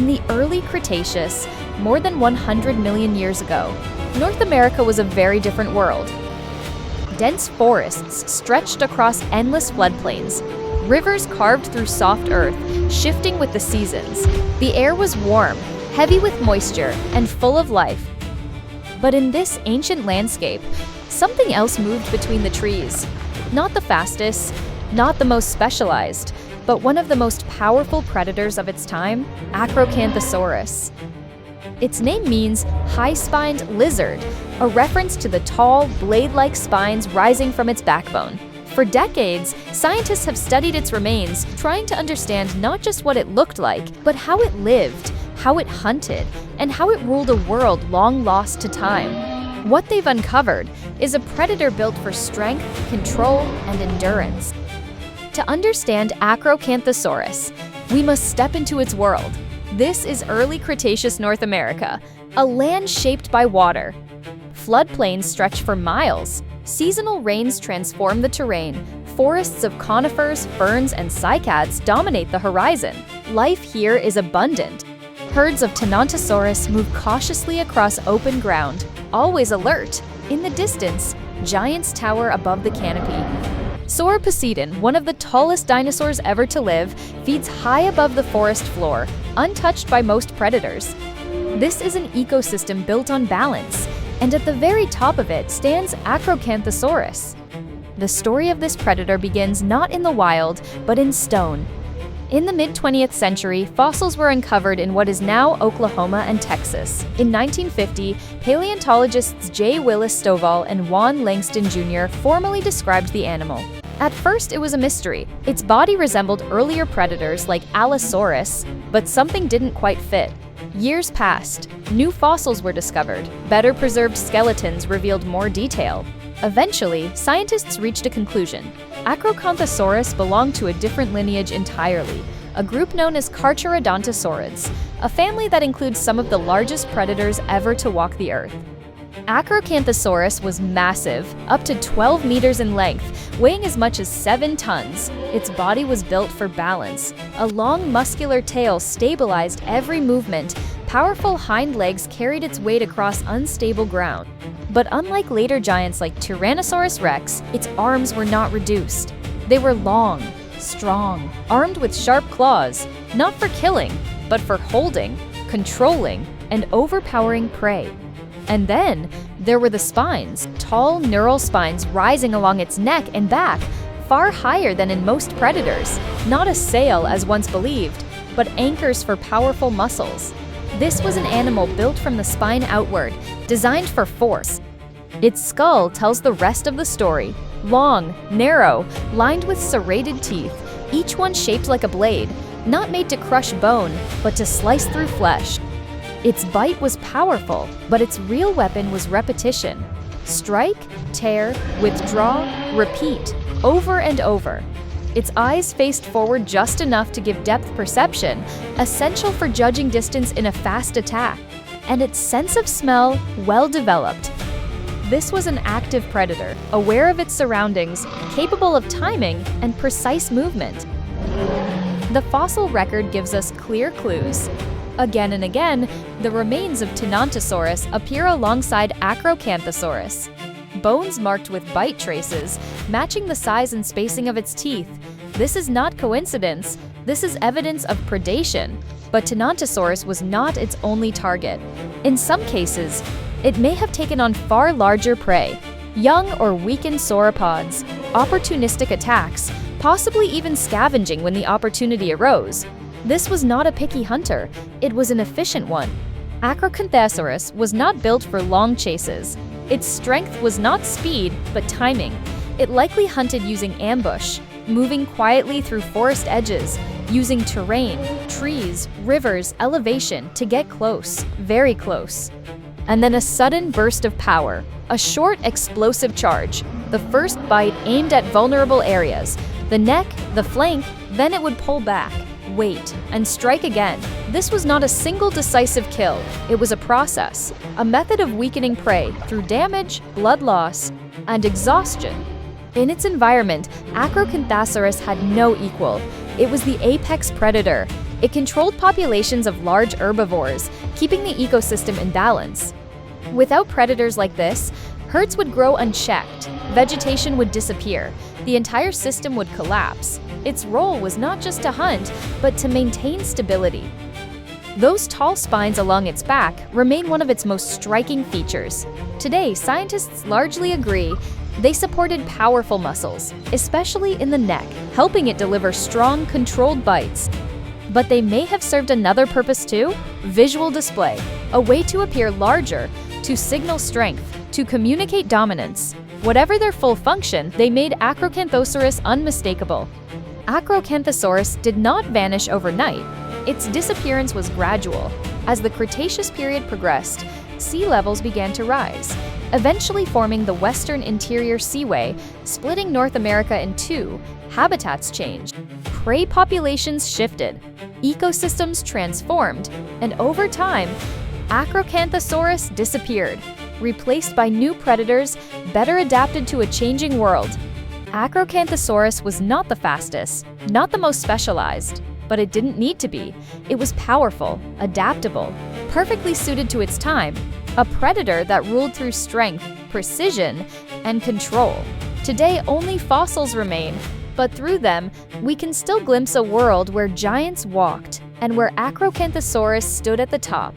the early Cretaceous, more than 100 million years ago, North America was a very different world. Dense forests stretched across endless floodplains, rivers carved through soft earth, shifting with the seasons. The air was warm, heavy with moisture, and full of life. But in this ancient landscape, something else moved between the trees. Not the fastest, not the most specialized, but one of the most powerful predators of its time, Acrocanthosaurus. Its name means high-spined lizard, a reference to the tall, blade-like spines rising from its backbone. For decades, scientists have studied its remains, trying to understand not just what it looked like, but how it lived, how it hunted, and how it ruled a world long lost to time. What they've uncovered is a predator built for strength, control, and endurance. To understand Acrocanthosaurus, we must step into its world. This is early Cretaceous North America, a land shaped by water. Floodplains stretch for miles. Seasonal rains transform the terrain. Forests of conifers, ferns, and cycads dominate the horizon. Life here is abundant. Herds of Tenontosaurus move cautiously across open ground, always alert. In the distance, giants tower above the canopy. Sauroposeidon, one of the tallest dinosaurs ever to live, feeds high above the forest floor, untouched by most predators. This is an ecosystem built on balance, and at the very top of it stands Acrocanthosaurus. The story of this predator begins not in the wild, but in stone. In the mid-20th century, fossils were uncovered in what is now Oklahoma and Texas. In 1950, paleontologists J. Willis Stovall and Juan Langston Jr. formally described the animal. At first, it was a mystery. Its body resembled earlier predators like Allosaurus, but something didn't quite fit. Years passed. New fossils were discovered. Better preserved skeletons revealed more detail. Eventually, scientists reached a conclusion. Acrocanthosaurus belonged to a different lineage entirely, a group known as Carcharodontosaurids, a family that includes some of the largest predators ever to walk the earth. Acrocanthosaurus was massive, up to 12 meters in length, weighing as much as 7 tons. Its body was built for balance. A long, muscular tail stabilized every movement. Powerful hind legs carried its weight across unstable ground. But unlike later giants like Tyrannosaurus rex, its arms were not reduced. They were long, strong, armed with sharp claws, not for killing, but for holding, controlling, and overpowering prey. And then, there were the spines, tall neural spines rising along its neck and back, far higher than in most predators. Not a sail as once believed, but anchors for powerful muscles. This was an animal built from the spine outward, designed for force. Its skull tells the rest of the story. Long, narrow, lined with serrated teeth, each one shaped like a blade, not made to crush bone, but to slice through flesh. Its bite was powerful, but its real weapon was repetition. Strike, tear, withdraw, repeat, over and over. Its eyes faced forward just enough to give depth perception, essential for judging distance in a fast attack, and its sense of smell well developed. This was an active predator, aware of its surroundings, capable of timing and precise movement. The fossil record gives us clear clues. Again and again, the remains of Tenontosaurus appear alongside Acrocanthosaurus. Bones marked with bite traces, matching the size and spacing of its teeth. This is not coincidence, this is evidence of predation. But Tenontosaurus was not its only target. In some cases, it may have taken on far larger prey, young or weakened sauropods, opportunistic attacks, possibly even scavenging when the opportunity arose. This was not a picky hunter, it was an efficient one. Acrocanthosaurus was not built for long chases. Its strength was not speed, but timing. It likely hunted using ambush, moving quietly through forest edges, using terrain, trees, rivers, elevation to get close, very close. And then a sudden burst of power, a short, explosive charge. The first bite aimed at vulnerable areas, the neck, the flank, then it would pull back, wait, and strike again. This was not a single decisive kill, it was a process, a method of weakening prey through damage, blood loss, and exhaustion. In its environment, Acrocanthosaurus had no equal. It was the apex predator, It controlled populations of large herbivores, keeping the ecosystem in balance. Without predators like this, herds would grow unchecked, vegetation would disappear, the entire system would collapse. Its role was not just to hunt, but to maintain stability. Those tall spines along its back remain one of its most striking features. Today, scientists largely agree they supported powerful muscles, especially in the neck, helping it deliver strong, controlled bites. But they may have served another purpose too: visual display, a way to appear larger, to signal strength, to communicate dominance. Whatever their full function, they made Acrocanthosaurus unmistakable. Acrocanthosaurus did not vanish overnight. Its disappearance was gradual. As the Cretaceous period progressed, sea levels began to rise, eventually forming the Western Interior Seaway, splitting North America in two. Habitats changed, prey populations shifted, ecosystems transformed, and over time, Acrocanthosaurus disappeared, replaced by new predators better adapted to a changing world. Acrocanthosaurus was not the fastest, not the most specialized, but it didn't need to be. It was powerful, adaptable, perfectly suited to its time, a predator that ruled through strength, precision, and control. Today, only fossils remain, but through them, we can still glimpse a world where giants walked and where Acrocanthosaurus stood at the top.